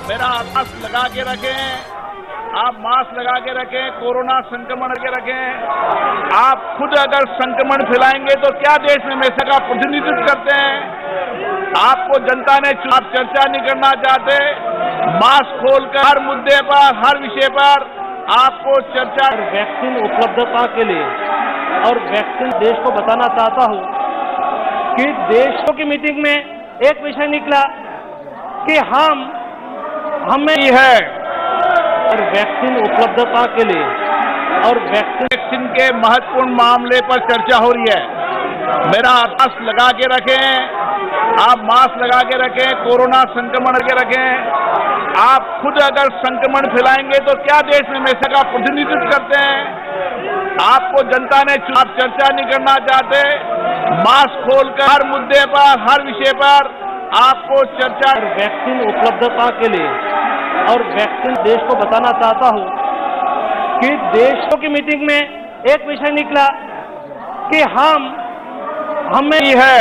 मेरा मास्क लगा के रखें, आप मास्क लगा के रखें, कोरोना संक्रमण के रखें। आप खुद अगर संक्रमण फैलाएंगे तो क्या देश में हमेशा का प्रतिनिधित्व करते हैं? आपको जनता ने आप चर्चा नहीं करना चाहते, मास्क खोलकर हर मुद्दे पर, हर विषय पर आपको चर्चा। वैक्सीन उपलब्धता के लिए और वैक्सीन देश को बताना चाहता हूं कि देशों की मीटिंग में एक विषय निकला कि हमें है और वैक्सीन उपलब्धता के लिए और वैक्सीन के महत्वपूर्ण मामले पर चर्चा हो रही है। मेरा मास्क लगा के रखें, आप मास्क लगा के रखें, कोरोना संक्रमण के रखें। आप खुद अगर संक्रमण फैलाएंगे तो क्या देश में हमेशा का प्रतिनिधित्व करते हैं? आपको जनता ने आप चर्चा नहीं करना चाहते, मास्क खोलकर हर मुद्दे पर, हर विषय पर आपको चर्चा। वैक्सीन उपलब्धता के लिए और वैक्सीन देश को बताना चाहता हूं कि देशों की मीटिंग में एक विषय निकला कि हमें है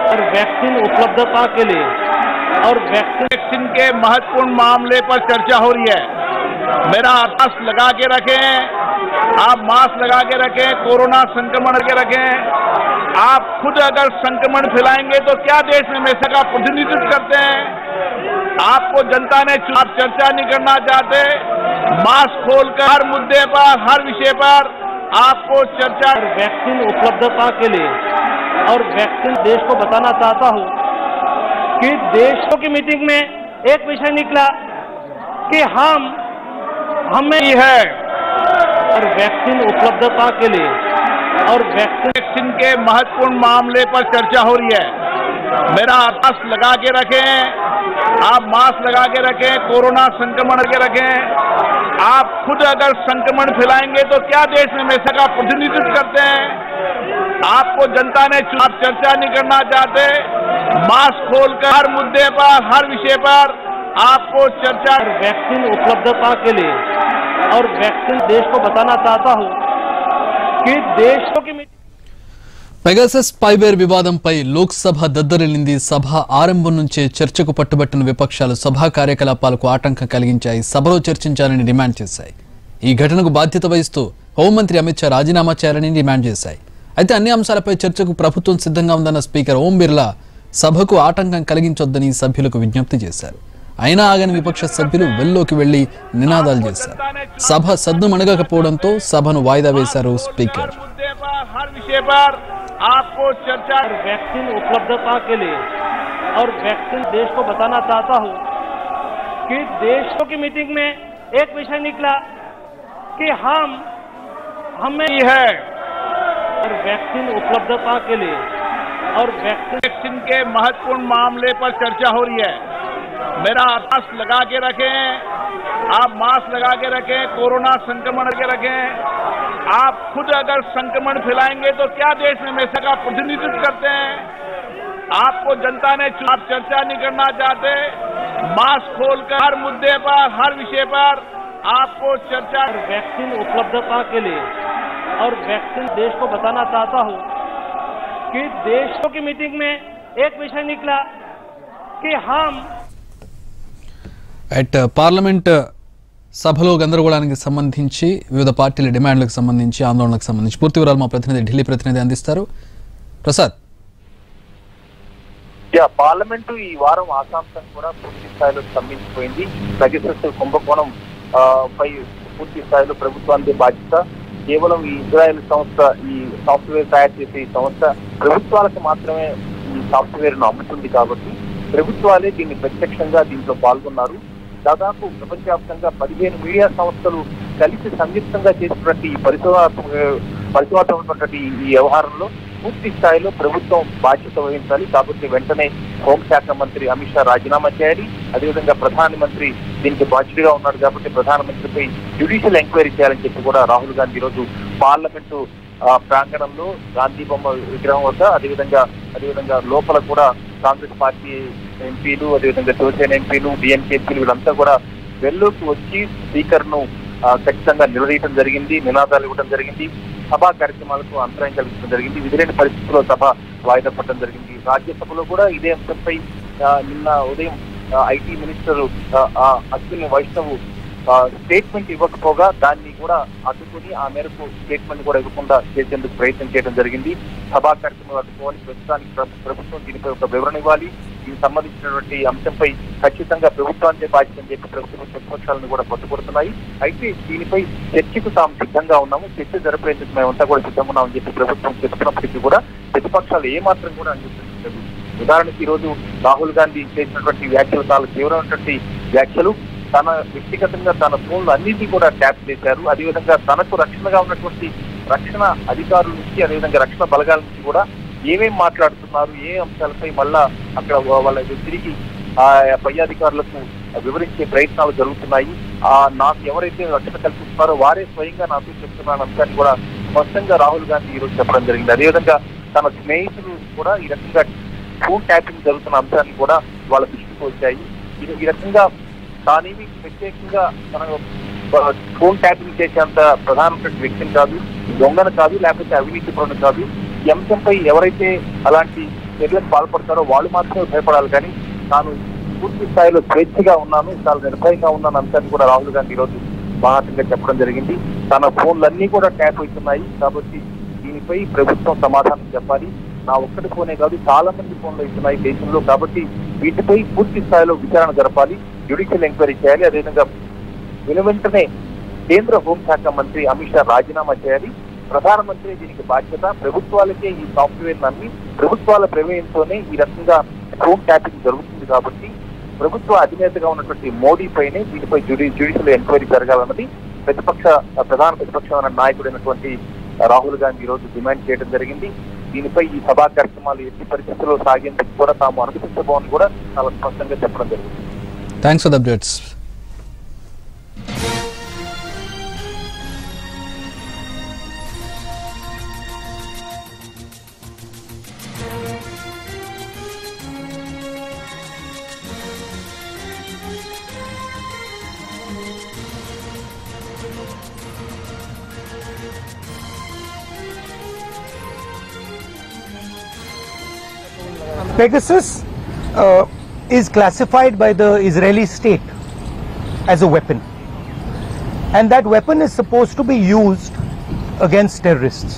और वैक्सीन उपलब्धता के लिए और वैक्सीन के महत्वपूर्ण मामले पर चर्चा हो रही है। मेरा मास्क लगा के रखें, आप मास्क लगा के रखें, कोरोना संक्रमण के रखें। आप खुद अगर संक्रमण फैलाएंगे तो क्या देश में हमेशा का प्रतिनिधित्व करते हैं? आपको जनता ने आप चर्चा नहीं करना चाहते, मास्क खोलकर हर मुद्दे पर, हर विषय पर आपको चर्चा। वैक्सीन उपलब्धता के लिए और वैक्सीन देश को बताना चाहता हूं कि देशों की मीटिंग में एक विषय निकला कि हमें है और वैक्सीन उपलब्धता के लिए और वैक्सीन के महत्वपूर्ण मामले पर चर्चा हो रही है। मेरा मास्क लगा के रखें, आप मास्क लगा के रखें, कोरोना संक्रमण के रखें। आप खुद अगर संक्रमण फैलाएंगे तो क्या देश में हमेशा का प्रतिनिधित्व करते हैं? आपको जनता ने आप चर्चा नहीं करना चाहते, मास्क खोलकर हर मुद्दे पर, हर विषय पर आपको चर्चा। वैक्सीन उपलब्धता के लिए और वैक्सीन देश को बताना चाहता हूं कि देशों की పెగాసస్ స్పైవేర్ వివాదంపై లోక్సభ దద్దరిల్లింది. సభ ఆరంభం నుంచే చర్చకు పట్టుబట్టిన విపక్షాలు సభా కార్యకలాపాలకు ఆటంకం కలిగించాయి. సభలో చర్చించాలని డిమాండ్ చేశాయి. ఈ ఘటనకు బాధ్యత వహిస్తూ హోంమంత్రి అమిత్ షా రాజీనామా చేయాలని డిమాండ్ చేశాయి. అయితే అన్ని అంశాలపై చర్చకు ప్రభుత్వం సిద్ధంగా ఉందన్న స్పీకర్ ఓం బిర్లా సభకు ఆటంకం కలిగించొద్దని సభ్యులకు విజ్ఞప్తి చేశారు. అయినా ఆగని విపక్ష సభ్యులు వెల్లోకి వెళ్లి నినాదాలు చేశారు. సభ సద్దుమణగకపోవడంతో సభను వాయిదా వేశారు స్పీకర్. आपको चर्चा। वैक्सीन उपलब्धता के लिए और वैक्सीन देश को बताना चाहता हूं कि देशों की मीटिंग में एक विषय निकला कि हमें है और वैक्सीन उपलब्धता के लिए और वैक्सीन के महत्वपूर्ण मामले पर चर्चा हो रही है। मेरा मास्क लगा के रखें, आप मास्क लगा के रखें, कोरोना संक्रमण के रखें। आप खुद अगर संक्रमण फैलाएंगे तो क्या देश में हमेशा का प्रतिनिधित्व करते हैं? आपको जनता ने आप चर्चा नहीं करना चाहते, मास्क खोलकर हर मुद्दे पर, हर विषय पर आपको चर्चा। वैक्सीन उपलब्धता के लिए और वैक्सीन देश को बताना चाहता हूं कि देशों की मीटिंग में एक विषय निकला कि పార్లమెంట్ సభలో గందరగోళానికి సంబంధించి వివిధ పార్టీల డిమాండ్లకు సంబంధించి ఆందోళనకు సంబంధించి పూర్తి వివరాలు మా ప్రతినిధి ఢిల్లీ ప్రతినిధి అందిస్తారు. ప్రసాద్. పార్లమెంటు ఈ వారం ఆశాంశం కూడా పూర్తి స్థాయిలో స్తంభించిపోయింది. పెగాసస్ కుంభకోణం పై పూర్తి స్థాయిలో ప్రభుత్వానికి బాధ్యత. కేవలం ఈ ఇజ్రాయెల్ సంస్థ ఈ సాఫ్ట్వేర్ తయారు చేసే ఈ సంస్థ ప్రభుత్వాలకు మాత్రమే ఈ సాఫ్ట్వేర్ ను అమ్ముతుంది కాబట్టి ప్రభుత్వాలే దీన్ని ప్రత్యక్షంగా దీంట్లో పాల్గొన్నారు. దాదాపు ప్రపంచవ్యాప్తంగా 15 మీడియా సంస్థలు కలిసి సంయుక్తంగా చేసినటువంటి ఈ పరిశోధనటువంటి ఈ వ్యవహారంలో పూర్తి స్థాయిలో ప్రభుత్వం బాధ్యత వహించాలి. కాబట్టి వెంటనే హోంశాఖ మంత్రి అమిత్ షా రాజీనామా చేయాలి. అదేవిధంగా ప్రధానమంత్రి దీనికి బాధ్యుడిగా ఉన్నాడు కాబట్టి ప్రధానమంత్రిపై జ్యుడిషియల్ ఎంక్వైరీ చేయాలని చెప్పి కూడా రాహుల్ గాంధీ ఈరోజు పార్లమెంటు ప్రాంగణంలో గాంధీ బొమ్మ విగ్రహం వద్ద అదేవిధంగా లోపల కూడా కాంగ్రెస్ పార్టీ ఎంపీలు, అదేవిధంగా శివసేన ఎంపీలు, డిఎంకే ఎంపీలు వీళ్ళంతా కూడా వెల్లోకి వచ్చి స్పీకర్ ను ఖచ్చితంగా నిలదీయడం జరిగింది, నినాదాలు ఇవ్వడం జరిగింది. సభా కార్యక్రమాలకు అంతరాయం కలిగించడం జరిగింది. విధిలేని పరిస్థితుల్లో సభ వాయిదా పడడం జరిగింది. రాజ్యసభలో కూడా ఇదే అంశంపై నిన్న ఉదయం IT minister Ashwini Vaishnaw statement ఇవ్వకపోగా దాన్ని కూడా అడ్డుకుని ఆ మేరకు స్టేట్మెంట్ కూడా ఇవ్వకుండా చేసేందుకు ప్రయత్నం చేయడం జరిగింది. సభా కార్యక్రమాలు అడ్డుకోవాలి, ప్రస్తుతానికి ప్రభుత్వం దీనిపై ఒక వివరణ ఇవ్వాలి, దీనికి సంబంధించినటువంటి అంశంపై ఖచ్చితంగా ప్రభుత్వానికి బాధ్యత అని చెప్పి ప్రభుత్వ ప్రతిపక్షాలను కూడా పట్టుకొడుతున్నాయి. అయితే దీనిపై చర్చకు తాము సిద్ధంగా ఉన్నాము, చర్చ జరిపేందుకు మేమంతా కూడా సిద్ధంగా ఉన్నామని చెప్పి ప్రభుత్వం చెప్తున్నప్పటికీ కూడా ప్రతిపక్షాలు ఏమాత్రం కూడా అంగీకరించలేదు. ఉదాహరణకి ఈరోజు రాహుల్ గాంధీ చేసినటువంటి వ్యాఖ్యలు చాలా తీవ్రమైనటువంటి వ్యాఖ్యలు. తన వ్యక్తిగతంగా తన ఫోన్లు అన్నింటినీ కూడా ట్యాప్ చేశారు. అదేవిధంగా తనకు రక్షణగా ఉన్నటువంటి రక్షణ అధికారుల నుంచి, అదేవిధంగా రక్షణ బలగాల నుంచి కూడా ఏమేం మాట్లాడుతున్నారు, ఏ అంశాలపై మళ్ళా అక్కడ వాళ్ళ తిరిగి పై అధికారులకు వివరించే ప్రయత్నాలు జరుగుతున్నాయి. నాకు ఎవరైతే రక్షణ కల్పిస్తున్నారో వారే స్వయంగా నాతో చెప్తున్న అంశాన్ని కూడా స్పష్టంగా రాహుల్ గాంధీ ఈరోజు చెప్పడం జరిగింది. అదేవిధంగా తన స్నేహితులు కూడా ఈ రకంగా ఫోన్ ట్యాపింగ్ జరుగుతున్న అంశాన్ని కూడా వాళ్ళ దృష్టికి వచ్చాయి. ఈ రకంగా తానేమి ప్రత్యేకంగా తన ఫోన్ ట్యాపింగ్ చేసేంత ప్రధానమైన వ్యక్తిని కాదు, దొంగను కాదు, లేకపోతే అవినీతి పరుని కాదు. ఈ అంశంపై ఎవరైతే అలాంటి చర్యలకు పాల్పడతారో వాళ్ళు మాత్రమే భయపడాలి. కానీ తాను పూర్తి స్థాయిలో స్వేచ్ఛగా ఉన్నాను, చాలా నిర్భయంగా ఉన్నాను అంశాన్ని కూడా రాహుల్ గాంధీ ఈరోజు బాహాటంగా చెప్పడం జరిగింది. తన ఫోన్లన్నీ కూడా ట్యాప్ అవుతున్నాయి కాబట్టి దీనిపై ప్రభుత్వం సమాధానం చెప్పాలి. నా ఒక్కటి ఫోనే కాదు, చాలా మంది ఫోన్లు ఇస్తున్నాయి దేశంలో, కాబట్టి వీటిపై పూర్తి స్థాయిలో విచారణ జరపాలి, జ్యుడిషియల్ ఎంక్వైరీ చేయాలి. అదేవిధంగా వెంటనే కేంద్ర హోంశాఖ మంత్రి అమిత్ షా రాజీనామా చేయాలి. ప్రధానమంత్రి దీనికి బాధ్యత. ప్రభుత్వాలకే ఈ సాఫ్ట్వేర్ అన్ని ప్రభుత్వాల ప్రమేయంతోనే ఈ రకంగా ఫోన్ ట్యాపింగ్ జరుగుతుంది కాబట్టి ప్రభుత్వ అధినేతగా ఉన్నటువంటి మోడీ పైనే దీనిపై జ్యుడిషియల్ ఎంక్వైరీ జరగాలన్నది ప్రధాన ప్రతిపక్ష నాయకుడైనటువంటి రాహుల్ గాంధీ ఈరోజు డిమాండ్ చేయడం జరిగింది. దీనిపై ఈ సభా కార్యక్రమాలు ఎట్టి పరిస్థితుల్లో సాగేందుకు కూడా తాము అనుమతించబోమని కూడా చాలా స్పష్టంగా చెప్పడం జరిగింది. Thanks for the updates. Pegasus is classified by the Israeli state as a weapon, and that weapon is supposed to be used against terrorists.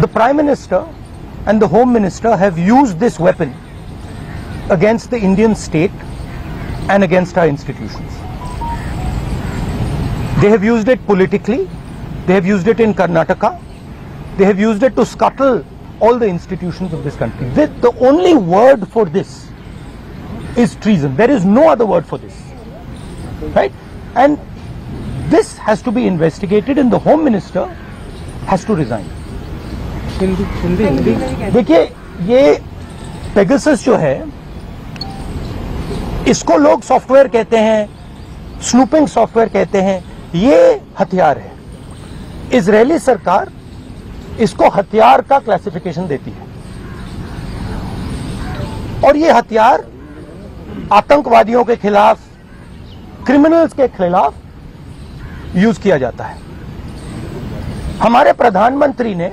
The Prime Minister and the Home Minister have used this weapon against the Indian state and against our institutions. They have used it politically, they have used it in Karnataka, they have used it to scuttle all the institutions of this country. The only word for this is treason. There is no other word for this, right? And this has to be investigated and the Home Minister has to resign. देखिए ये Pegasus जो है इसको लोग software कहते हैं, snooping software कहते हैं, ये हथियार है। इजरायली सरकार इसको हथियार का क्लासिफिकेशन देती है और ये हथियार आतंकवादियों के खिलाफ, क्रिमिनल्स के खिलाफ यूज किया जाता है। हमारे प्रधानमंत्री ने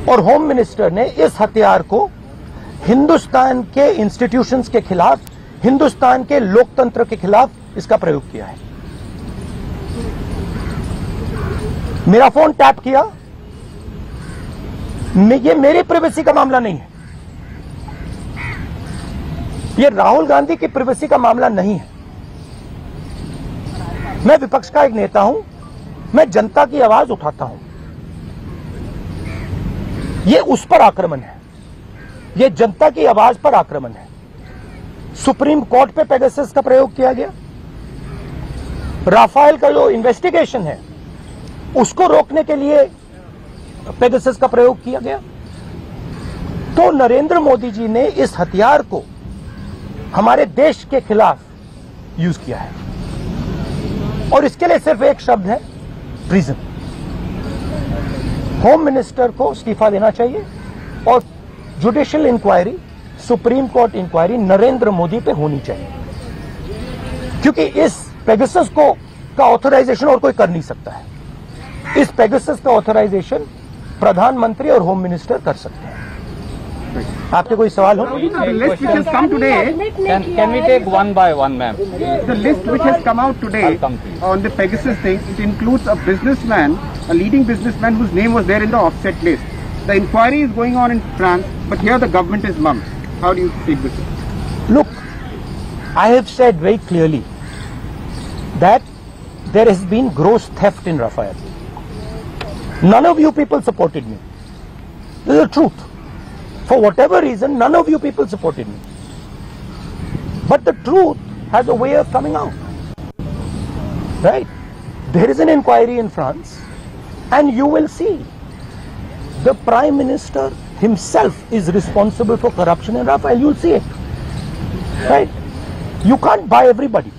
और होम मिनिस्टर ने इस हथियार को हिंदुस्तान के इंस्टीट्यूशंस के खिलाफ, हिंदुस्तान के लोकतंत्र के खिलाफ इसका प्रयोग किया है। मेरा फोन टैप किया, ये मेरी प्राइवेसी का मामला नहीं है, ये राहुल गांधी की प्राइवेसी का मामला नहीं है। मैं विपक्ष का एक नेता हूं, मैं जनता की आवाज उठाता हूं। ये उस पर आक्रमण है, ये जनता की आवाज पर आक्रमण है। सुप्रीम कोर्ट पे पेगासस का प्रयोग किया गया। राफेल का जो इन्वेस्टिगेशन है उसको रोकने के लिए पेगासस का प्रयोग किया गया। तो नरेंद्र मोदी जी ने इस हथियार को हमारे देश के खिलाफ यूज किया है और इसके लिए सिर्फ एक शब्द है, ट्रीजन। होम मिनिस्टर को इस्तीफा देना चाहिए और judicial inquiry, supreme court inquiry Narendra Modi पे होनी चाहिए, क्योंकि इस पेगासस को का ऑथराइजेशन और कोई कर नहीं सकता है। इस पेगासस का ऑथराइजेशन प्रधानमंत्री और होम मिनिस्टर कर सकते हैं। आपके कोई सवाल हो? The list which has come today, Can we take one by one, ma'am? the list which has come out today I'll come to you. on the Pegasus thing, it includes a businessman, a leading businessman whose name was there in the offset list. The inquiry is going on in France, but here the government is mum. How do you take this? Look, I have said very clearly that there has been gross theft in Rafael. None of you people supported me. This is the truth. For whatever reason, none of you people supported me. But the truth has a way of coming out. Right? There is an inquiry in France, and you will see the Prime Minister himself is responsible for corruption in Rafael. You'll see it. Right? You can't buy everybody.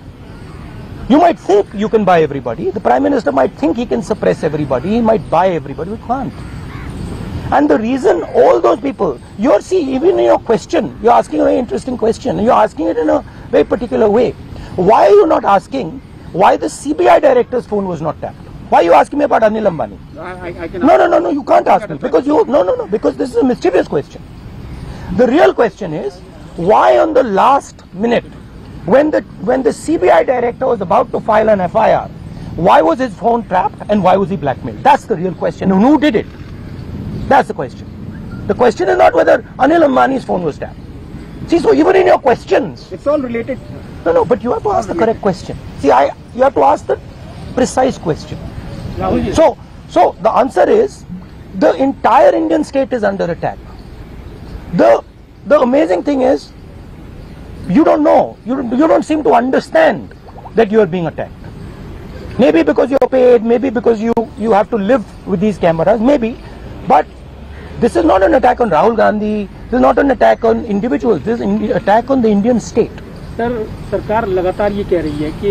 You might think you can buy everybody. The Prime Minister might think he can suppress everybody. He might buy everybody. We can't. And the reason all those people, even in your question, you're asking a very interesting question. You're asking it in a very particular way. Why are you not asking why the CBI director's phone was not tapped? Why are you asking me about Anil Ambani? I can No, you can't ask me because because this is a mischievous question. The real question is, why on the last minute, when the CBI director was about to file an FIR, why was his phone tapped and why was he blackmailed? That's the real question. And who did it? That's the question. The question is not whether Anil Ambani's phone was tapped. See, so even in your questions, it's all related. no, but you have to ask the correct question. See, you have to ask the precise question. So the answer is, the entire Indian state is under attack. The amazing thing is, you don't know, you don't seem to understand that you are being attacked. Maybe because you're paid, maybe because you have to live with these cameras, maybe, but this is not an attack on Rahul Gandhi, this is not an attack on individuals, this is an attack on the Indian state. Sir, सरकार लगातार ये कह रही है कि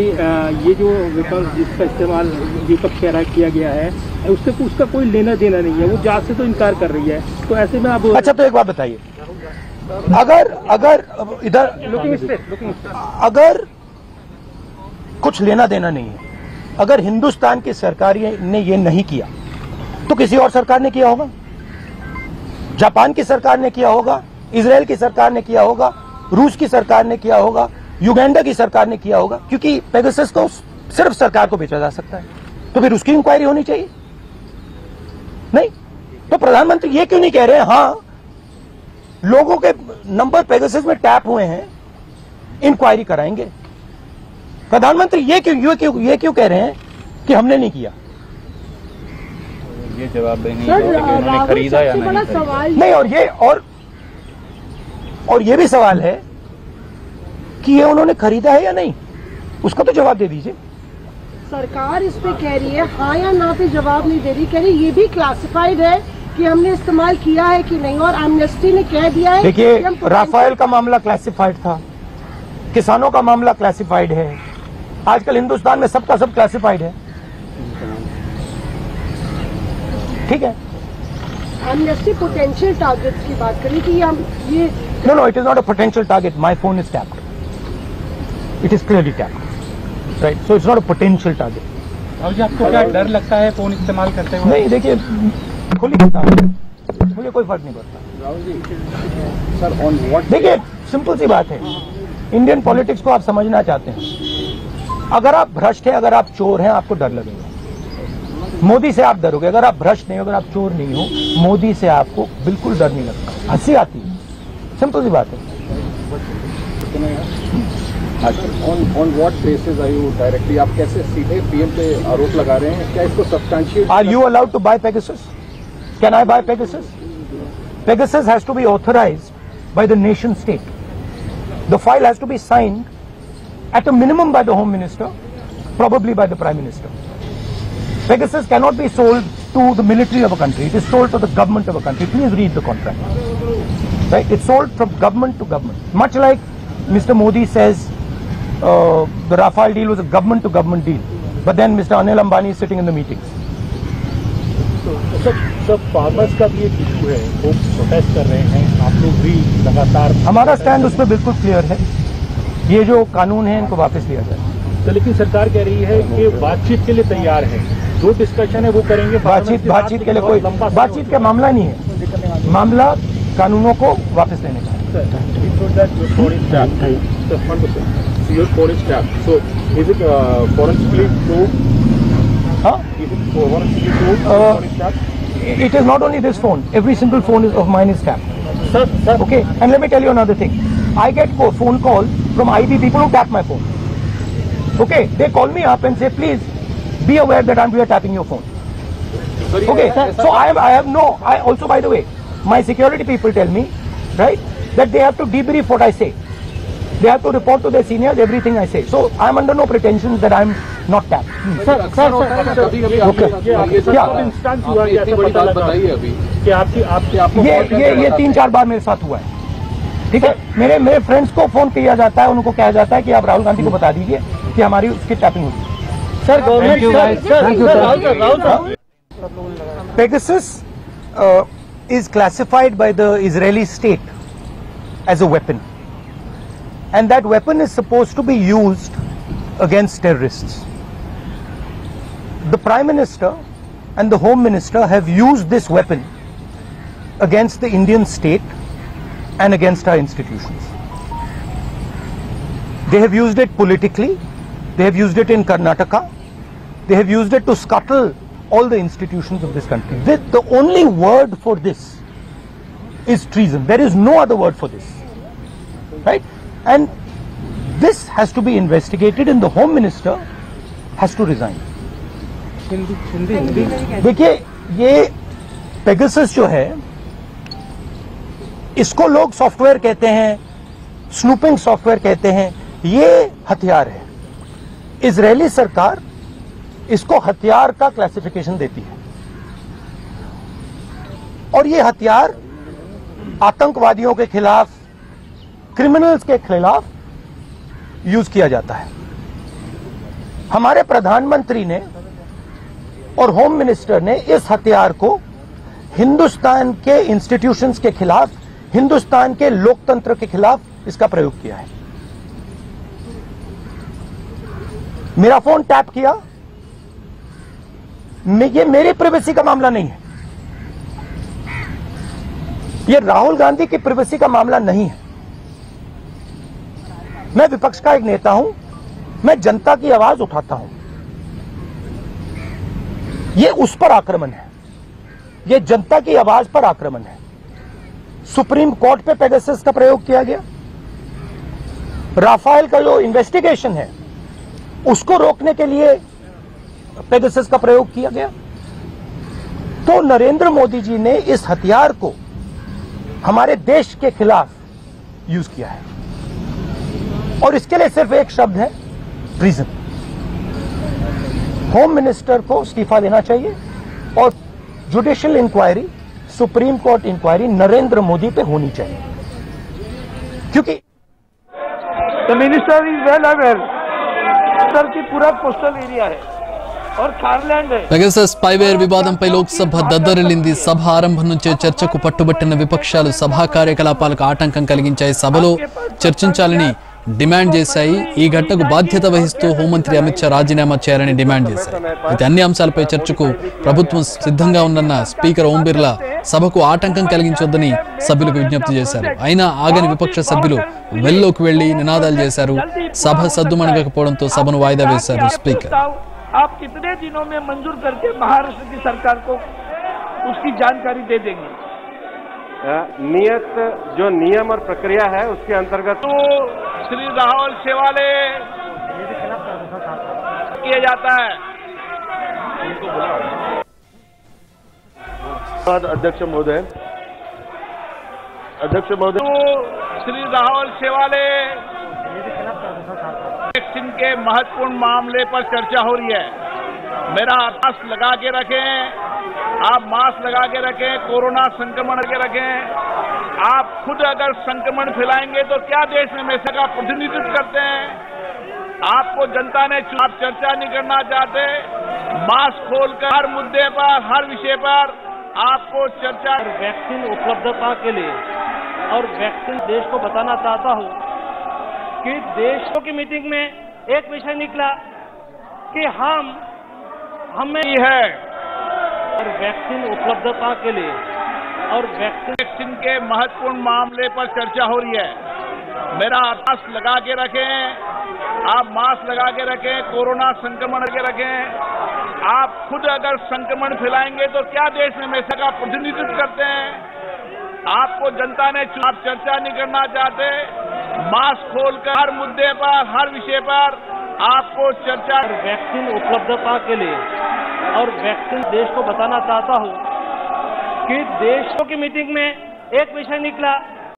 ये जो विपक्ष जिसका इस्तेमाल विपक्ष कह रहा किया गया है, उसका कोई लेना देना नहीं है, वो जांच से तो इनकार कर रही है। तो ऐसे में आप अच्छा, तो एक बात बताइए, अगर इधर अगर कुछ लेना देना नहीं है, अगर हिंदुस्तान की सरकार ने ये नहीं किया तो किसी और सरकार ने किया होगा, जापान की सरकार ने किया होगा, इजराइल की सरकार ने किया होगा, रूस की सरकार ने किया होगा, युगांडा की सरकार ने किया होगा, क्योंकि पेगासस को सिर्फ सरकार को बेचा जा सकता है। तो फिर उसकी इंक्वायरी होनी चाहिए नहीं? तो प्रधानमंत्री ये क्यों नहीं कह रहे हैं, हाँ लोगों के नंबर पेगासस में टैप हुए हैं, इंक्वायरी कराएंगे? प्रधानमंत्री ये क्यों कह रहे हैं कि हमने नहीं किया? ये जवाब देंगे कि उन्होंने खरीदा या नहीं। और ये भी सवाल है कि ये उन्होंने खरीदा है या नहीं, उसका तो जवाब दे दीजिए। सरकार इस पे कह रही है हाँ या ना पे जवाब नहीं दे रही, कह रही ये भी क्लासिफाइड है कि हमने इस्तेमाल किया है कि नहीं, और एमनेस्टी ने कह दिया है। देखिए, राफेल का मामला क्लासिफाइड था, किसानों का मामला क्लासिफाइड है, आजकल हिंदुस्तान में सबका सब क्लासिफाइड है, ठीक है। एमनेस्टी पोटेंशियल टारगेट्स की बात करें कि हम ये No, it is not a potential target. My phone is tapped. It is clearly tapped. Right? So it's not a potential target. Rahul ji, आपको क्या डर लगता है फोन इस्तेमाल करते हुए? नहीं, देखिए, खुली बता, मुझे कोई फर्क नहीं पड़ता। Rahul ji, sir on what? देखिए, सिंपल सी बात है, इंडियन पॉलिटिक्स को आप समझना चाहते हैं, अगर आप भ्रष्ट हैं, अगर आप चोर हैं, आपको डर लगेगा। मोदी से आप डरोगे, अगर आप भ्रष्ट नहीं हो, अगर आप चोर नहीं हो, मोदी से आपको बिल्कुल डर नहीं लगता, हंसी आती है, सिंपल सी बात है। On what basis are you directly, आप कैसे सीधे पीएम पे आरोप लगा रहे हैं? क्या इसको substantiate? Are you allowed to buy Pegasus? Can I buy Pegasus? Pegasus has to be authorized by the nation state. The file has to be signed at a minimum by the Home Minister, probably by the Prime Minister. Pegasus cannot be sold to the military of a country. It is sold to the government of a country. Please read the contract. Right? It's sold from government to government. Much like Mr. Modi says the Rafale deal was a government to government deal. But then Mr. Anil Ambani is sitting in the meetings. सब farmers का भी एक issue है, वो protest कर रहे हैं, आप लोग भी लगातार। हमारा स्टैंड उस पर बिल्कुल क्लियर है, ये जो कानून है इनको वापस लिया जाए। तो लेकिन सरकार कह रही है कि बातचीत के लिए तैयार है, जो डिस्कशन है वो करेंगे। बातचीत के लिए कोई बातचीत का मामला नहीं है, मामला कानूनों को वापस लेने का है। It is not only this phone. Every single phone of mine is tapped. Sir. Okay. And let me tell you another thing. I get phone calls from IB people who tap my phone. Okay. They call me up and say, please be aware that we are tapping your phone. Okay. So I also, by the way, my security people tell me, right, that they have to debrief what I say. They have to report to their seniors everything I say. So I am under no pretensions that I am not tapped. ये 3-4 बार मेरे साथ हुआ है। ठीक है, मेरे friends को phone किया जाता है, उनको कहा जाता है कि आप राहुल गांधी को बता दीजिए कि हमारी उसकी टैपिंग हुई। Sir government Pegasus is classified by the Israeli state as a weapon, and that weapon is supposed to be used against terrorists. The Prime Minister and the Home Minister have used this weapon against the Indian state and against our institutions. They have used it politically, they have used it in Karnataka, they have used it to scuttle all the institutions of this country. The only word for this is treason. There is no other word for this, right? And this has to be investigated, and the Home Minister has to resign. देखिए, ये Pegasus जो है, इसको लोग software कहते हैं, snooping software कहते हैं, ये हथियार है। इजरायली सरकार इसको हथियार का क्लासिफिकेशन देती है, और ये हथियार आतंकवादियों के खिलाफ, क्रिमिनल्स के खिलाफ यूज किया जाता है। हमारे प्रधानमंत्री ने और होम मिनिस्टर ने इस हथियार को हिंदुस्तान के इंस्टीट्यूशंस के खिलाफ, हिंदुस्तान के लोकतंत्र के खिलाफ इसका प्रयोग किया है। मेरा फोन टैप किया, ये मेरी प्राइवेसी का मामला नहीं है, ये राहुल गांधी की प्राइवेसी का मामला नहीं है। मैं विपक्ष का एक नेता हूं, मैं जनता की आवाज उठाता हूं। ये उस पर आक्रमण है, ये जनता की आवाज पर आक्रमण है। सुप्रीम कोर्ट पे पेगासस का प्रयोग किया गया, राफेल का जो इन्वेस्टिगेशन है उसको रोकने के लिए पेगासस का प्रयोग किया गया। तो नरेंद्र मोदी जी ने इस हथियार को हमारे देश के खिलाफ यूज किया है, और इसके लिए सिर्फ एक शब्द है, ट्रीजन। होम मिनिस्टर को इस्तीफा देना चाहिए, और judicial inquiry, supreme court inquiry Narendra Modi पे होनी चाहिए, क्योंकि the minister is well aware sir की पूरा कोस्टल एरिया है और थाईलैंड है। పెగాసస్ స్పైవేర్ వివాదంపై లోక్సభ దద్దరిల్లింది. సభ ఆరంభం నుంచే చర్చకు పట్టుబట్టిన విపక్షాలు సభా కార్యకలాపాలకు ఆటంకం కలిగించాయి. సభలో చర్చించాలని డిమాండ్ చేశాయి. ఈ ఘటనకు బాధ్యత వహిస్తూ హోంమంత్రి అమిత్ షా రాజీనామా చేయాలని డిమాండ్ చేశారు. అయితే అన్ని అంశాలపై చర్చకు ప్రభుత్వం సిద్ధంగా ఉందన్న స్పీకర్ ఓం బిర్లా సభకు ఆటంకం కలిగించొద్దని సభ్యులకు విజ్ఞప్తి చేశారు. అయినా ఆగని విపక్ష సభ్యులు వెల్లోకి వెళ్లి నినాదాలు చేశారు. సభ సద్దుమణగకపోవడంతో సభను వాయిదా వేశారు స్పీకర్. आप कितने दिनों में मंजूर करके महाराष्ट्र की सरकार को उसकी जानकारी दे देंगे? नियत जो नियम और प्रक्रिया है उसके अंतर्गत तो श्री राहुल सेवाले किया जाता है। अध्यक्ष महोदय, अध्यक्ष महोदय, श्री राहुल शेवाले वैक्सीन के महत्वपूर्ण मामले पर चर्चा हो रही है। मेरा मास्क लगा के रखें, आप मास्क लगा के रखें, कोरोना संक्रमण के रखें। आप खुद अगर संक्रमण फैलाएंगे तो क्या देश में हमेशा का प्रतिनिधित्व करते हैं? आपको जनता ने आप चर्चा नहीं करना चाहते, मास्क खोलकर हर मुद्दे पर, हर विषय पर आपको चर्चा। वैक्सीन उपलब्धता के लिए और वैक्सीन देश को बताना चाहता हूं कि देशों की मीटिंग में एक विषय निकला कि हमें है और वैक्सीन उपलब्धता के लिए और वैक्सीन के महत्वपूर्ण मामले पर चर्चा हो रही है। मेरा मास्क लगा के रखें, आप मास्क लगा के रखें, कोरोना संक्रमण के रखें। आप खुद अगर संक्रमण फैलाएंगे तो क्या देश में हमेशा का प्रतिनिधित्व करते हैं? आपको जनता ने आप चर्चा नहीं करना चाहते, मास्क खोलकर हर मुद्दे पर, हर विषय पर आपको चर्चा। वैक्सीन उपलब्धता के लिए और वैक्सीन देश को बताना चाहता हूं कि देशों की मीटिंग में एक विषय निकला